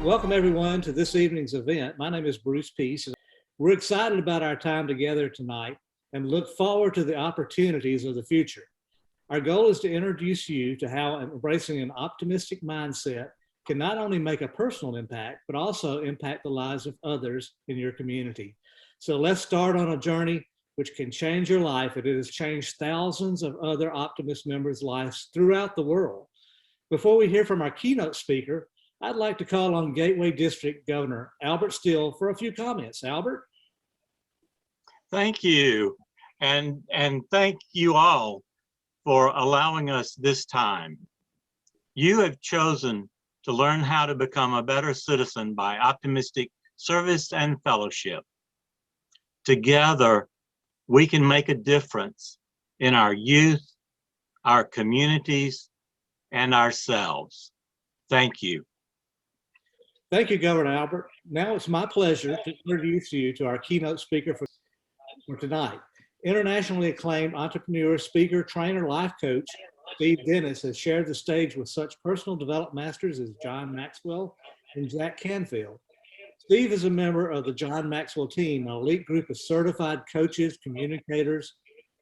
Welcome everyone to this evening's event. My name is Bruce Peace. We're excited about our time together tonight and look forward to the opportunities of the future. Our goal is to introduce you to how embracing an optimistic mindset can not only make a personal impact, but also impact the lives of others in your community. So let's start on a journey which can change your life, and it has changed thousands of other Optimist members' lives throughout the world. Before we hear from our keynote speaker, I'd like to call on Gateway District Governor Albert Steele for a few comments. Albert? Thank you, and thank you all for allowing us this time. You have chosen to learn how to become a better citizen by optimistic service and fellowship. Together, we can make a difference in our youth, our communities, and ourselves. Thank you. Thank you, Governor Albert. Now it's my pleasure to introduce you to our keynote speaker for tonight. Internationally acclaimed entrepreneur, speaker, trainer, life coach, Steve Dennis has shared the stage with such personal development masters as John Maxwell and Jack Canfield. Steve is a member of the John Maxwell team, an elite group of certified coaches, communicators,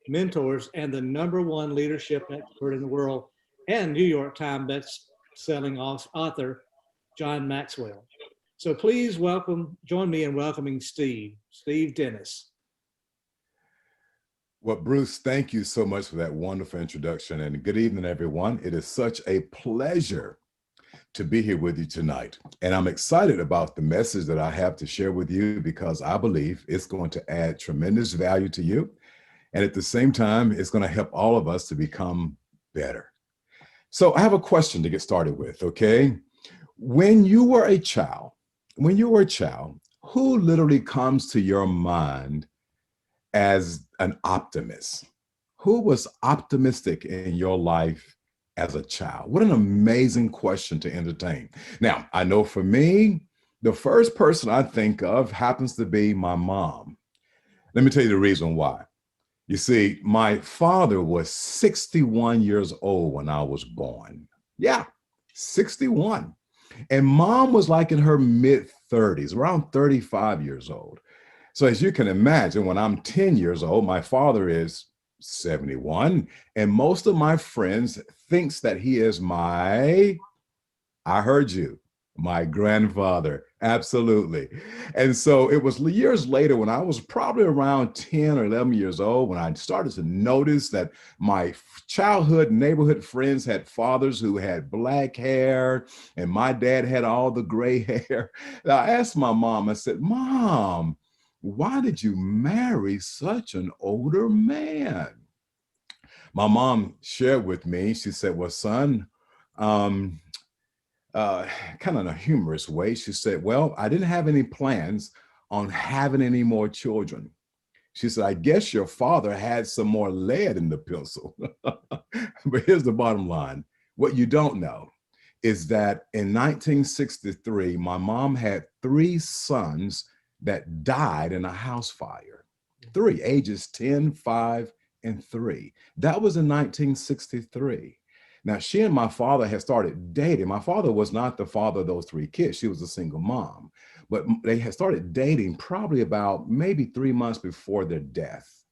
mentors, and the #1 leadership expert in the world, and New York Times best-selling author, John Maxwell. So please join me in welcoming Steve Dennis. Well, Bruce, thank you so much for that wonderful introduction, and good evening, everyone. It is such a pleasure to be here with you tonight. And I'm excited about the message that I have to share with you because I believe it's going to add tremendous value to you. And at the same time, it's going to help all of us to become better. So I have a question to get started with, okay? When you were a child, who literally comes to your mind as an optimist? Who was optimistic in your life as a child? What an amazing question to entertain. Now, I know for me, the first person I think of happens to be my mom. Let me tell you the reason why. You see, my father was 61 years old when I was born. Yeah, 61. And mom was like in her mid-30s, around 35 years old. So as you can imagine, when I'm 10 years old, my father is 71, and most of my friends thinks that he is I heard you, my grandfather, absolutely. And so it was years later when I was probably around 10 or 11 years old when I started to notice that my childhood neighborhood friends had fathers who had black hair, and my dad had all the gray hair. And I asked my mom, I said, Mom, why did you marry such an older man? My mom shared with me, she said, well, son, kind of in a humorous way, she said, well, I didn't have any plans on having any more children. She said, I guess your father had some more lead in the pencil. But here's the bottom line. What you don't know is that in 1963, my mom had 3 sons that died in a house fire. 3, ages 10, 5, and 3. That was in 1963. Now, she and my father had started dating. My father was not the father of those 3 kids. She was a single mom. But they had started dating probably about maybe 3 months before their death.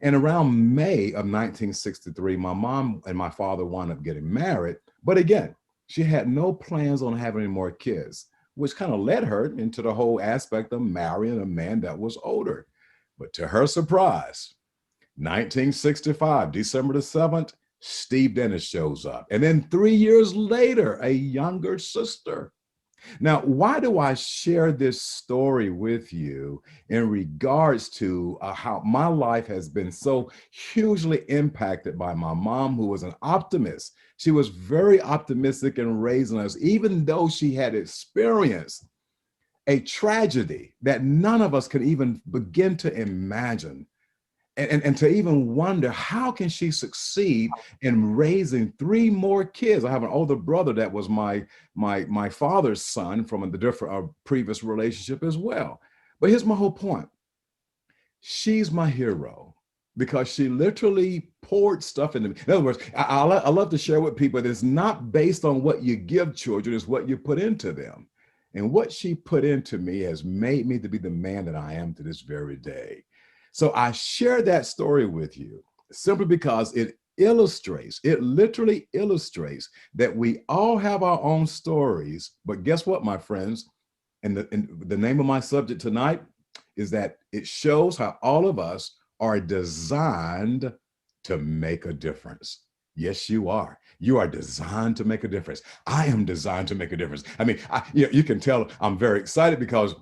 And around May of 1963, my mom and my father wound up getting married. But again, she had no plans on having any more kids, which kind of led her into the whole aspect of marrying a man that was older. But to her surprise, 1965, December the 7th, Steve Dennis shows up. And then 3 years later, a younger sister. Now, why do I share this story with you in regards to how my life has been so hugely impacted by my mom, who was an optimist? She was very optimistic in raising us, even though she had experienced a tragedy that none of us could even begin to imagine. And to even wonder, how can she succeed in raising 3 more kids? I have an older brother that was my father's son from a different previous relationship as well. But here's my whole point. She's my hero because she literally poured stuff into me. In other words, I love to share with people that it's not based on what you give children, it's what you put into them. And what she put into me has made me to be the man that I am to this very day. So I share that story with you simply because it illustrates, it literally illustrates that we all have our own stories. But guess what, my friends? And the name of my subject tonight is that it shows how all of us are designed to make a difference. Yes, you are. You are designed to make a difference. I am designed to make a difference. I mean, you can tell I'm very excited because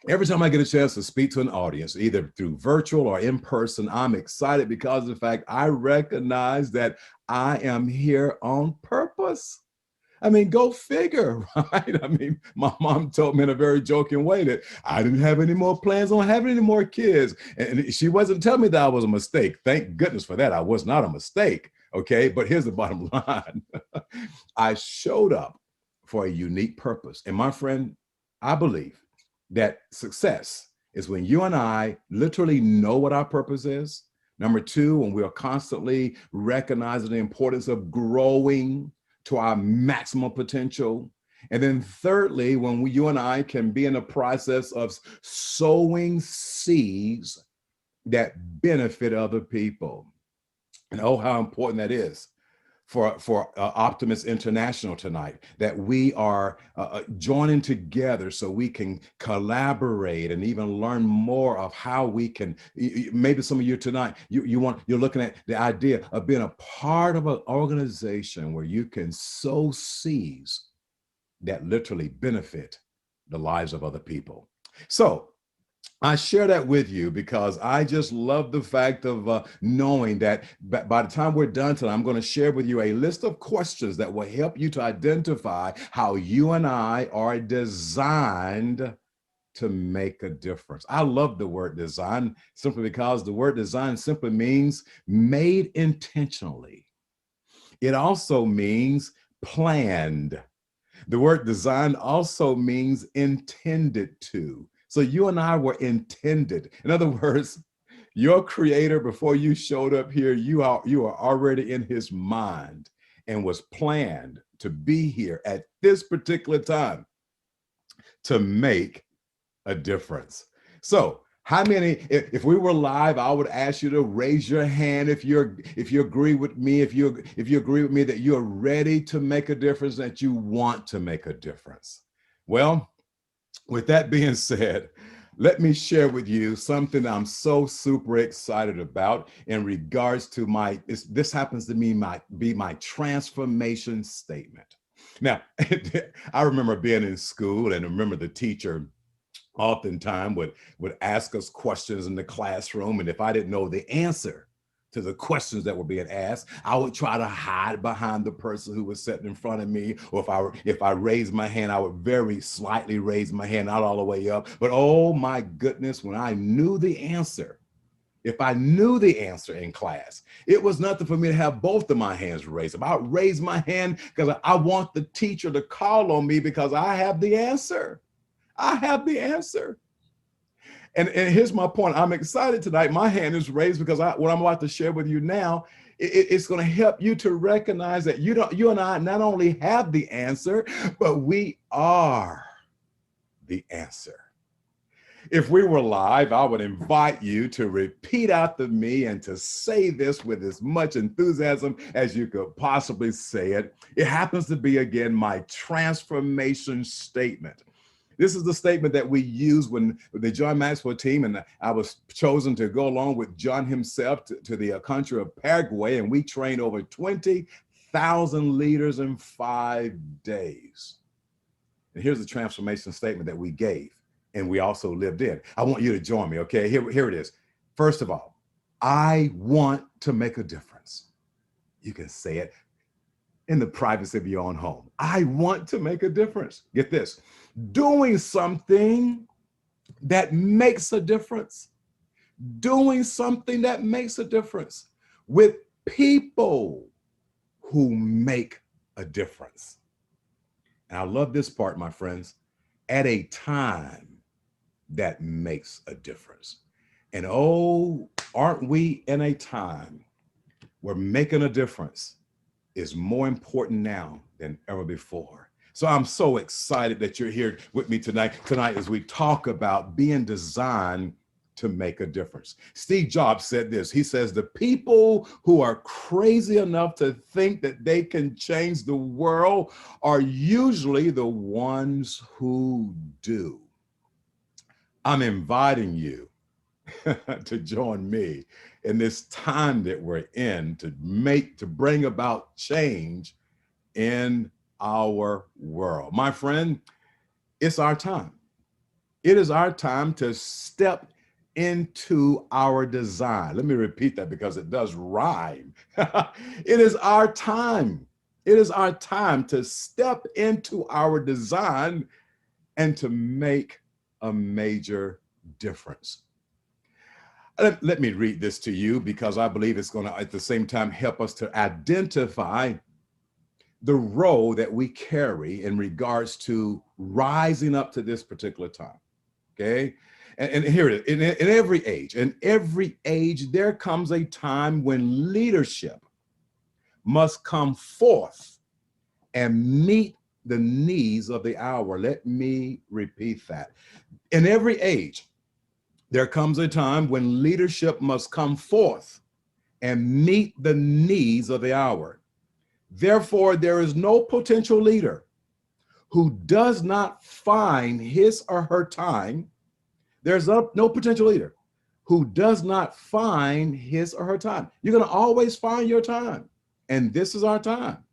every time I get a chance to speak to an audience, either through virtual or in person, I'm excited because of the fact I recognize that I am here on purpose. I mean, go figure, right? I mean, my mom told me in a very joking way that I didn't have any more plans on having any more kids. And she wasn't telling me that I was a mistake. Thank goodness for that. I was not a mistake. Okay. But here's the bottom line. I showed up for a unique purpose. And my friend, I believe that success is when you and I literally know what our purpose is. Number two, when we are constantly recognizing the importance of growing to our maximum potential. And then thirdly, when you and I can be in the process of sowing seeds that benefit other people. And oh, how important that is for Optimist International tonight, that we are joining together so we can collaborate and even learn more of how we can, maybe some of you tonight, you're looking at the idea of being a part of an organization where you can sow seeds that literally benefit the lives of other people. So I share that with you because I just love the fact of knowing that by the time we're done tonight, I'm going to share with you a list of questions that will help you to identify how you and I are designed to make a difference. I love the word design simply because the word design simply means made intentionally. It also means planned. The word design also means intended to. So you and I were intended. In other words, your creator, before you showed up here, you are already in his mind and was planned to be here at this particular time to make a difference. So how many, if we were live, I would ask you to raise your hand if you agree with me, if you agree with me that you're ready to make a difference, that you want to make a difference. Well, with that being said, let me share with you something I'm so super excited about in regards to this happens to be my transformation statement. Now, I remember being in school and remember the teacher oftentimes would ask us questions in the classroom. And if I didn't know the answer to the questions that were being asked, I would try to hide behind the person who was sitting in front of me. Or if I raised my hand, I would very slightly raise my hand, not all the way up. But oh my goodness, when I knew the answer, if I knew the answer in class, it was nothing for me to have both of my hands raised up. I would raise my hand because I want the teacher to call on me because I have the answer. I have the answer. And here's my point. I'm excited tonight. My hand is raised because what I'm about to share with you now, it's going to help you to recognize that you and I not only have the answer, but we are the answer. If we were live, I would invite you to repeat after me and to say this with as much enthusiasm as you could possibly say it. It happens to be, again, my transformation statement. This is the statement that we use when the John Maxwell team, and I was chosen to go along with John himself to the country of Paraguay, and we trained over 20,000 leaders in 5 days. And here's the transformation statement that we gave, and we also lived in. I want you to join me, okay? Here it is. First of all, I want to make a difference. You can say it in the privacy of your own home. I want to make a difference. Get this. Doing something that makes a difference. Doing something that makes a difference with people who make a difference. And I love this part, my friends, at a time that makes a difference. And oh, aren't we in a time where making a difference is more important now than ever before? So I'm so excited that you're here with me tonight as we talk about being designed to make a difference. Steve Jobs said this. He says, the people who are crazy enough to think that they can change the world are usually the ones who do. I'm inviting you to join me in this time that we're in to bring about change in our world. My friend, it's our time. It is our time to step into our design. Let me repeat that because it does rhyme. It is our time. It is our time to step into our design and to make a major difference. Let me read this to you because I believe it's going to at the same time help us to identify the role that we carry in regards to rising up to this particular time. Okay. And here it is. In every age, there comes a time when leadership must come forth and meet the needs of the hour. Let me repeat that. In every age, there comes a time when leadership must come forth and meet the needs of the hour. Therefore, there is no potential leader who does not find his or her time. There's no potential leader who does not find his or her time. You're going to always find your time. And this is our time.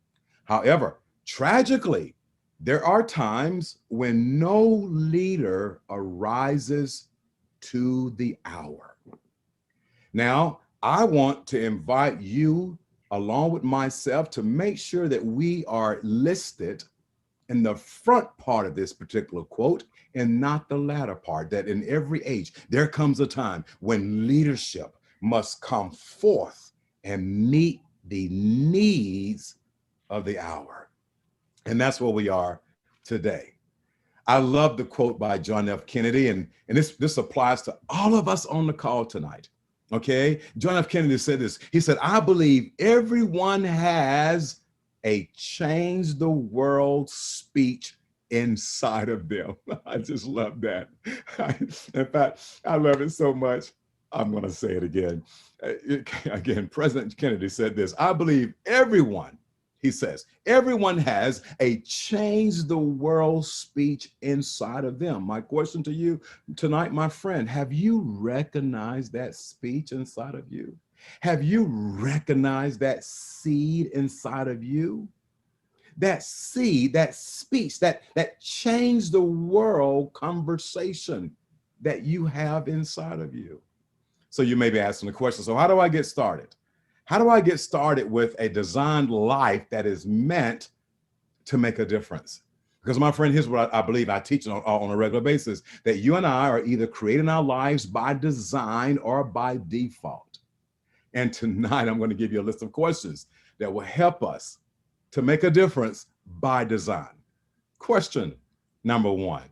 However, tragically, there are times when no leader arises to the hour. Now, I want to invite you along with myself to make sure that we are listed in the front part of this particular quote and not the latter part, that in every age, there comes a time when leadership must come forth and meet the needs of the hour. And that's where we are today. I love the quote by John F. Kennedy, and this applies to all of us on the call tonight. Okay, John F. Kennedy said this. He said, I believe everyone has a change the world speech inside of them. I just love that. In fact, I love it so much. I'm going to say it again. Again, President Kennedy said this. I believe everyone, he says, everyone has a change the world speech inside of them. My question to you tonight, my friend, have you recognized that speech inside of you? Have you recognized that seed inside of you? That seed, that speech, that change the world conversation that you have inside of you. So you may be asking the question, so how do I get started? How do I get started with a designed life that is meant to make a difference? Because my friend, here's what I believe I teach on a regular basis, that you and I are either creating our lives by design or by default. And tonight I'm going to give you a list of questions that will help us to make a difference by design. Question number one.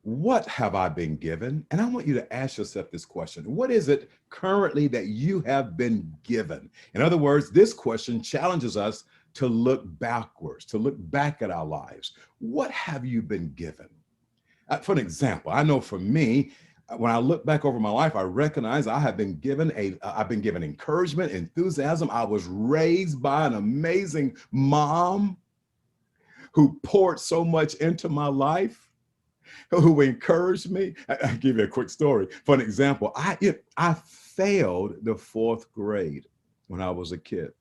What have I been given? And I want you to ask yourself this question. What is it currently that you have been given? In other words, this question challenges us to look backwards, to look back at our lives. What have you been given? For an example, I know for me, when I look back over my life, I recognize I've been given encouragement, enthusiasm. I was raised by an amazing mom who poured so much into my life, who encouraged me. I'll give you a quick story. For an example, I failed the 4th grade when I was a kid.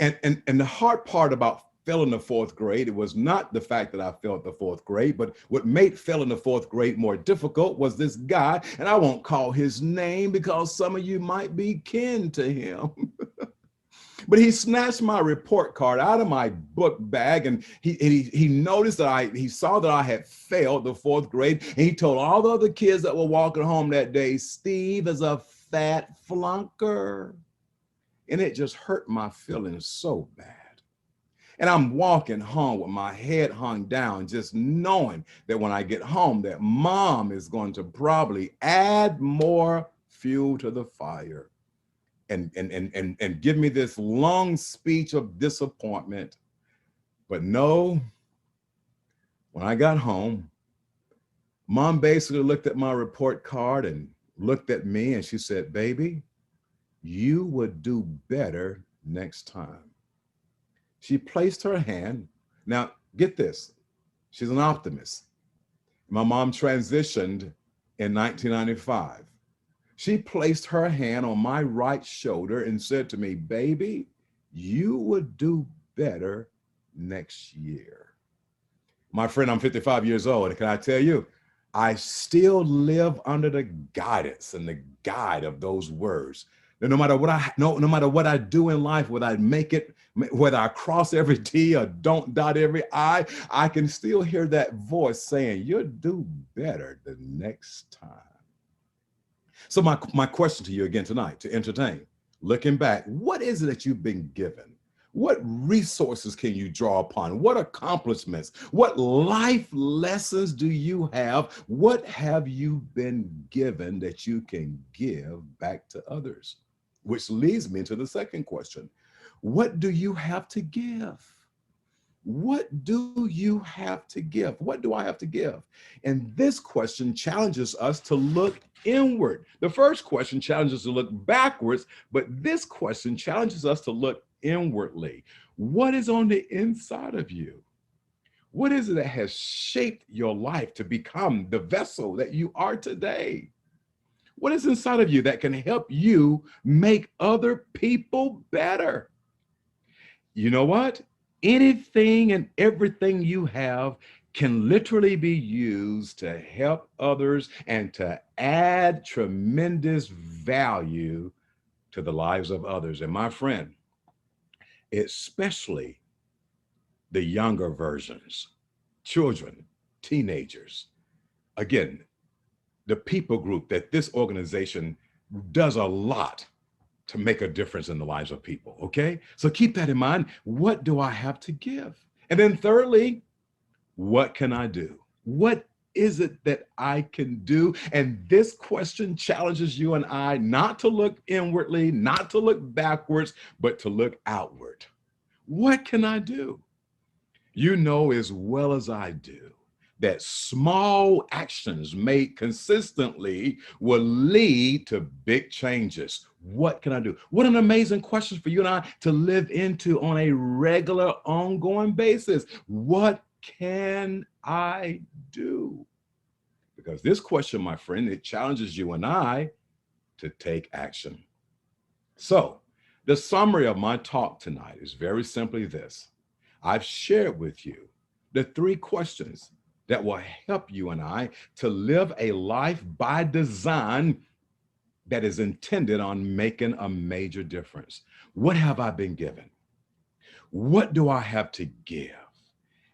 And the hard part about failing the 4th grade, it was not the fact that I failed the 4th grade, but what made failing the 4th grade more difficult was this guy, and I won't call his name because some of you might be kin to him. But he snatched my report card out of my book bag, and he noticed that he saw that I had failed the 4th grade, and he told all the other kids that were walking home that day, Steve is a fat flunker. And it just hurt my feelings so bad. And I'm walking home with my head hung down, just knowing that when I get home, that mom is going to probably add more fuel to the fire and give me this long speech of disappointment. But no, When I got home, Mom basically looked at my report card and looked at me and she said, baby, you would do better next time. She placed her hand. Now, get this. She's an optimist. My mom transitioned in 1995. She placed her hand on my right shoulder and said to me, baby, you would do better next year. My friend, I'm 55 years old, and can I tell you, I still live under the guidance and the guide of those words. No matter what no matter what I do in life, whether I make it, whether I cross every T or don't dot every I can still hear that voice saying, you'll do better the next time. So my question to you again tonight to entertain, looking back, what is it that you've been given? What resources can you draw upon? What accomplishments? What life lessons do you have? What have you been given that you can give back to others? Which leads me to the second question. What do you have to give? What do you have to give? What do I have to give? And this question challenges us to look inward. The first question challenges us to look backwards, but this question challenges us to look inwardly. What is on the inside of you? What is it that has shaped your life to become the vessel that you are today? What is inside of you that can help you make other people better? You know what? Anything and everything you have can literally be used to help others and to add tremendous value to the lives of others. And my friend, especially the younger versions, children, teenagers, again, the people group that this organization does a lot to make a difference in the lives of people, okay? So keep that in mind. What do I have to give? And then thirdly, what can I do? What is it that I can do? And this question challenges you and I not to look inwardly, not to look backwards, but to look outward. What can I do? You know as well as I do that small actions made consistently will lead to big changes. What can I do? What an amazing question for you and I to live into on a regular, ongoing basis. What can I do? Because this question, my friend, it challenges you and I to take action. So the summary of my talk tonight is very simply this. I've shared with you the three questions that will help you and I to live a life by design that is intended on making a major difference. What have I been given? What do I have to give?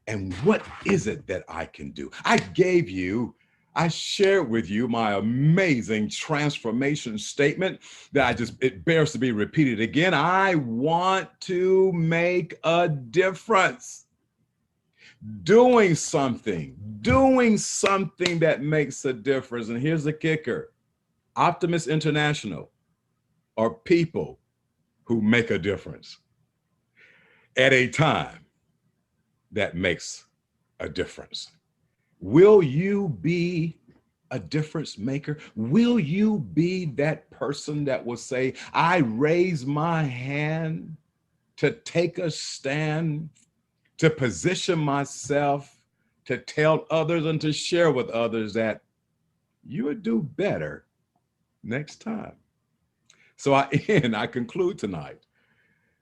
And what is it that I can do? I shared with you my amazing transformation statement that it bears to be repeated again. I want to make a difference. Doing something that makes a difference. And here's the kicker. Optimist International are people who make a difference at a time that makes a difference. Will you be a difference maker? Will you be that person that will say, I raise my hand to take a stand, to position myself, to tell others and to share with others that you would do better next time? So I conclude tonight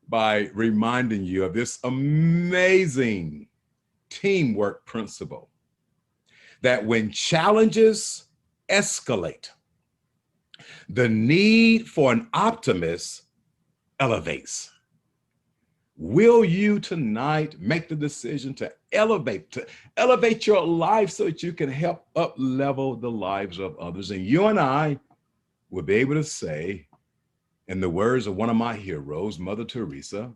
by reminding you of this amazing teamwork principle that when challenges escalate, the need for an optimist elevates. Will you tonight make the decision to elevate your life so that you can help up level the lives of others? And you and I will be able to say, in the words of one of my heroes, Mother Teresa,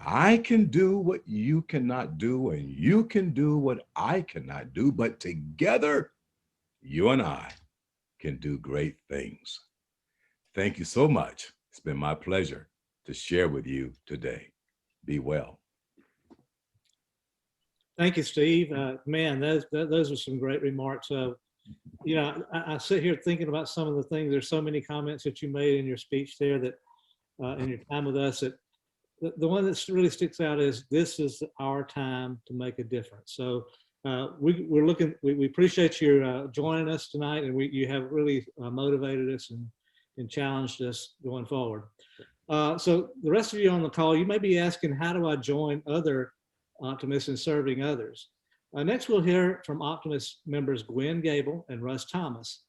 I can do what you cannot do, and you can do what I cannot do, but together, you and I can do great things. Thank you so much. It's been my pleasure to share with you today. Be well. Thank you, Steve. Man, those are some great remarks. You know, I sit here thinking about some of the things. There's so many comments that you made in your speech there that in your time with us, that the one that really sticks out is this is our time to make a difference. So we appreciate you joining us tonight, and you have really motivated us and challenged us going forward. So the rest of you on the call, you may be asking, how do I join other Optimists in serving others? Next, we'll hear from Optimist members Gwen Gable and Russ Thomas.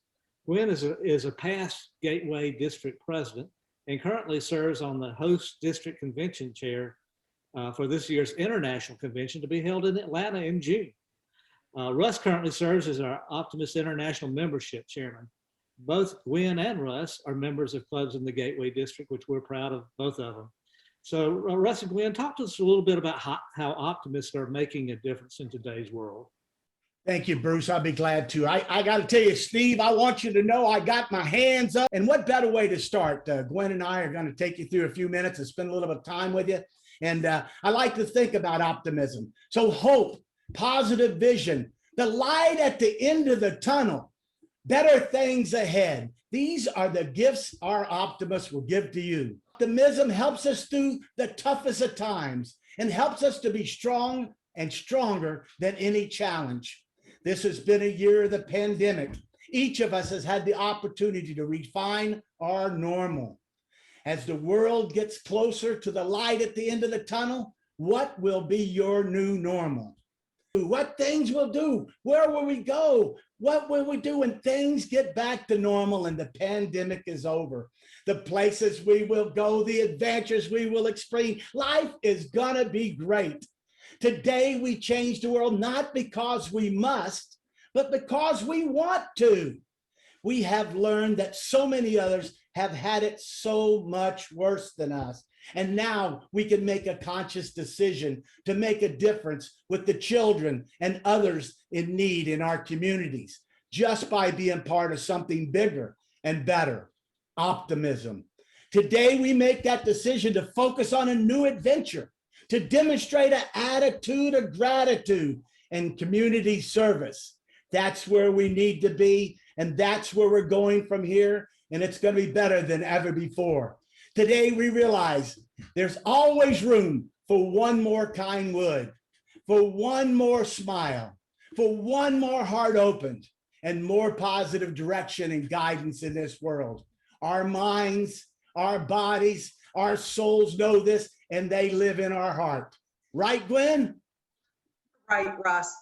Gwen is a past Gateway District President and currently serves on the host district convention chair for this year's international convention to be held in Atlanta in June. Russ currently serves as our Optimist International Membership Chairman. Both Gwen and Russ are members of clubs in the Gateway District, which we're proud of, both of them. So Russ and Gwen, talk to us a little bit about how Optimists are making a difference in today's world. Thank you, Bruce. I'll be glad to. I got to tell you, Steve, I want you to know I got my hands up. And what better way to start? Gwen and I are going to take you through a few minutes and spend a little bit of time with you. And I like to think about optimism. So hope, positive vision, the light at the end of the tunnel, better things ahead. These are the gifts our optimists will give to you. Optimism helps us through the toughest of times and helps us to be strong and stronger than any challenge. This has been a year of the pandemic. Each of us has had the opportunity to refine our normal. As the world gets closer to the light at the end of the tunnel, what will be your new normal? What things we'll do? Where will we go? What will we do when things get back to normal and the pandemic is over? The places we will go, the adventures we will experience. Life is gonna be great. Today, we change the world not because we must, but because we want to. We have learned that so many others have had it so much worse than us. And now we can make a conscious decision to make a difference with the children and others in need in our communities, just by being part of something bigger and better, optimism. Today, we make that decision to focus on a new adventure, to demonstrate an attitude of gratitude and community service. That's where we need to be, and that's where we're going from here, and it's going to be better than ever before. Today, we realize there's always room for one more kind word, for one more smile, for one more heart opened, and more positive direction and guidance in this world. Our minds, our bodies, our souls know this, and they live in our heart. Right, Gwen? Right, Russ.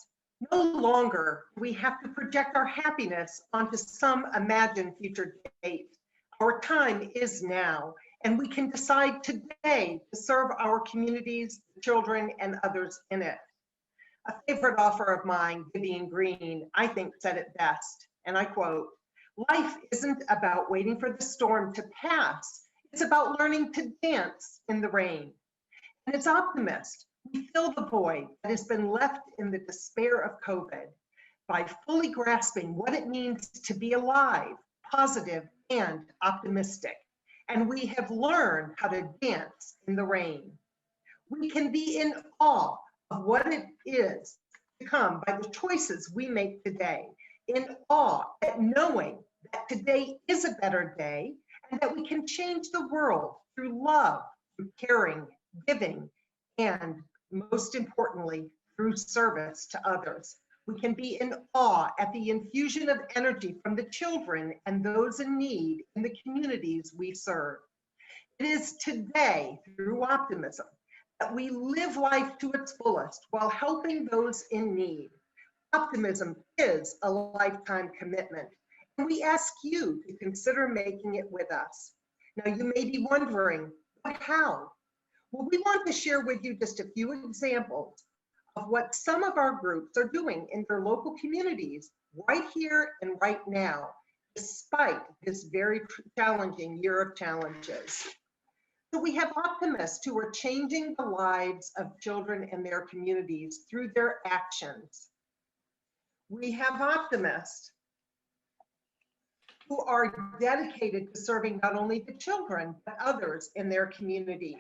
No longer do we have to project our happiness onto some imagined future date. Our time is now, and we can decide today to serve our communities, children, and others in it. A favorite author of mine, Vivian Green, I think said it best, and I quote, "Life isn't about waiting for the storm to pass. It's about learning to dance in the rain." And as optimists, we fill the void that has been left in the despair of COVID by fully grasping what it means to be alive, positive, and optimistic. And we have learned how to dance in the rain. We can be in awe of what it is to come by the choices we make today, in awe at knowing that today is a better day and that we can change the world through love, through caring, giving, and most importantly, through service to others. We can be in awe at the infusion of energy from the children and those in need in the communities we serve. It is today, through optimism, that we live life to its fullest while helping those in need. Optimism is a lifetime commitment, and we ask you to consider making it with us. Now, you may be wondering, but how? Well, we want to share with you just a few examples of what some of our groups are doing in their local communities right here and right now, despite this very challenging year of challenges. So we have optimists who are changing the lives of children and their communities through their actions. We have optimists who are dedicated to serving not only the children, but others in their community.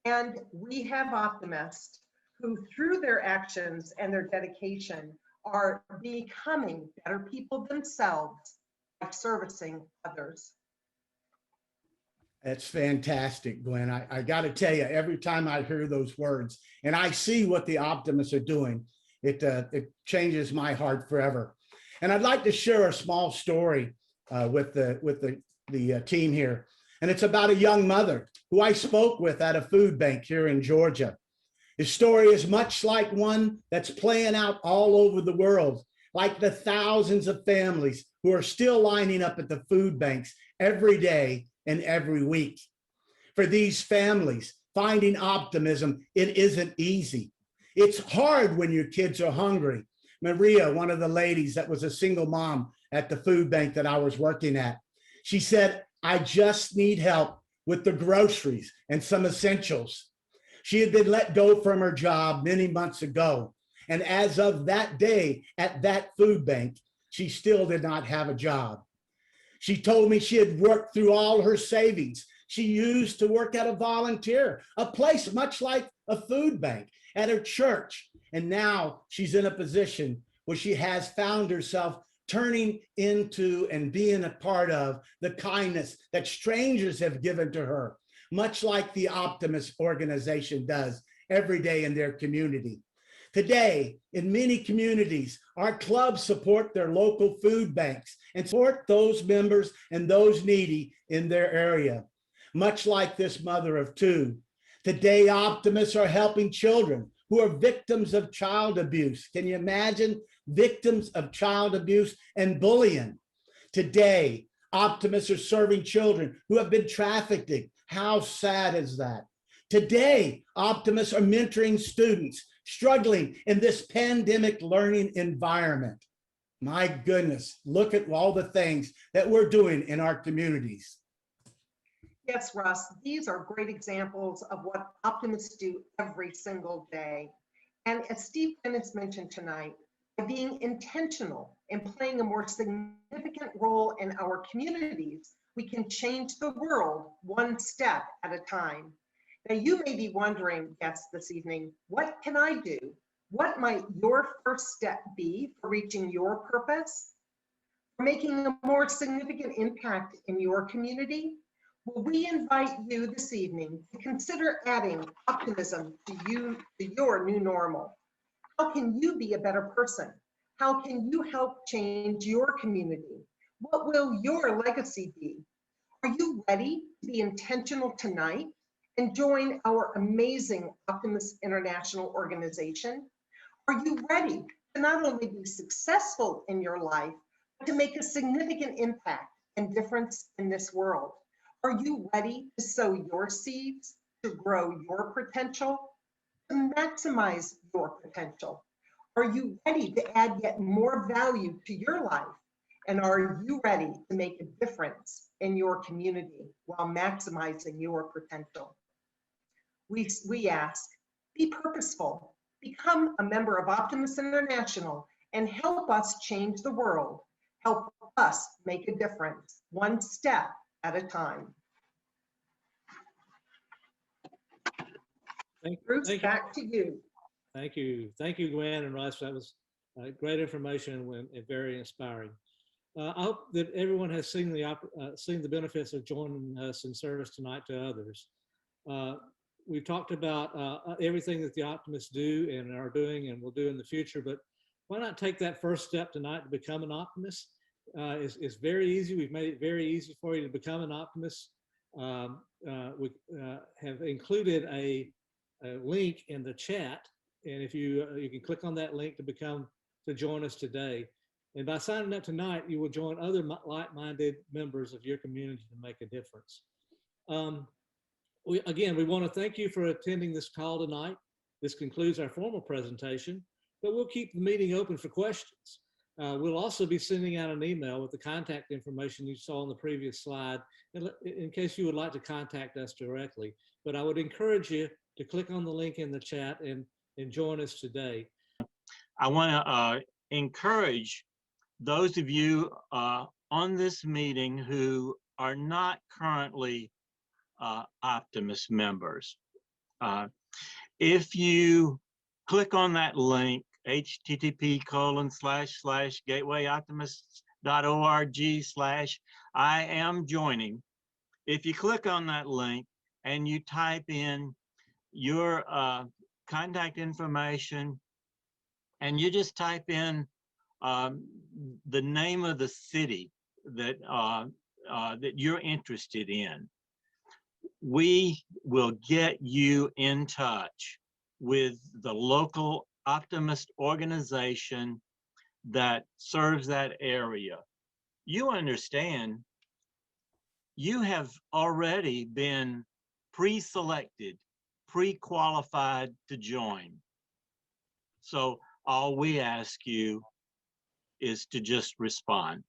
And we have optimists who through their actions and their dedication are becoming better people themselves by servicing others. That's fantastic, Gwen. I got to tell you, every time I hear those words and I see what the Optimists are doing, it changes my heart forever. And I'd like to share a small story with the team here. And it's about a young mother who I spoke with at a food bank here in Georgia. His story is much like one that's playing out all over the world, like the thousands of families who are still lining up at the food banks every day and every week. For these families, finding optimism, it isn't easy. It's hard when your kids are hungry. Maria, one of the ladies that was a single mom at the food bank that I was working at, she said, I just need help with the groceries and some essentials. She had been let go from her job many months ago. And as of that day at that food bank, she still did not have a job. She told me she had worked through all her savings. She used to work at a volunteer, a place much like a food bank at her church. And now she's in a position where she has found herself turning into and being a part of the kindness that strangers have given to her, much like the Optimist organization does every day in their community. Today, in many communities, our clubs support their local food banks and support those members and those needy in their area. Much like this mother of two, today Optimists are helping children who are victims of child abuse. Can you imagine? Victims of child abuse and bullying. Today, Optimists are serving children who have been trafficked. How sad is that? Today, Optimists are mentoring students struggling in this pandemic learning environment. My goodness, look at all the things that we're doing in our communities. Yes, Russ, these are great examples of what Optimists do every single day. And as Steve Bennett mentioned tonight, by being intentional and playing a more significant role in our communities, we can change the world one step at a time. Now, you may be wondering, guests, this evening, what can I do? What might your first step be for reaching your purpose? For making a more significant impact in your community? Well, we invite you this evening to consider adding optimism to your new normal. How can you be a better person? How can you help change your community? What will your legacy be? Are you ready to be intentional tonight and join our amazing Optimist International organization? Are you ready to not only be successful in your life, but to make a significant impact and difference in this world? Are you ready to sow your seeds, to grow your potential, to maximize your potential? Are you ready to add yet more value to your life? And are you ready to make a difference in your community while maximizing your potential? We ask, be purposeful, become a member of Optimist International, and help us change the world. Help us make a difference, one step at a time. Bruce, back to you. Thank you. Thank you, Gwen and Russ. That was great information and very inspiring. I hope that everyone has seen the benefits of joining us in service tonight to others. We've talked about everything that the Optimists do and are doing and will do in the future, but why not take that first step tonight to become an Optimist? It's very easy. We've made it very easy for you to become an Optimist. We have included a link in the chat, and if you can click on that link to join us today. And by signing up tonight, you will join other like-minded members of your community to make a difference. We want to thank you for attending this call tonight. This concludes our formal presentation, but we'll keep the meeting open for questions. We'll also be sending out an email with the contact information you saw on the previous slide in case you would like to contact us directly. But I would encourage you to click on the link in the chat and join us today. I want to encourage those of you on this meeting who are not currently Optimist members. If you click on that link, http://gatewayoptimist.org/I am joining. If you click on that link and you type in your contact information, and you just type in the name of the city that that you're interested in, we will get you in touch with the local Optimist organization that serves that area. You understand, you have already been pre-selected, pre-qualified to join. So all we ask you is to just respond.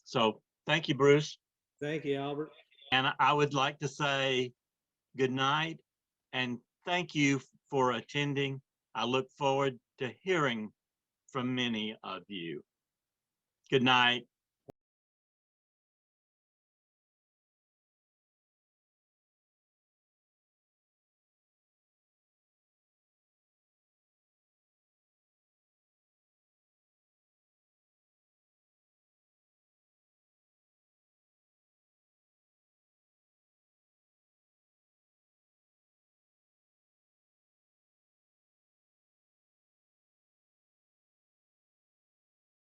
So thank you, Bruce. Thank you, Albert. And I would like to say good night and thank you for attending. I look forward to hearing from many of you. Good night.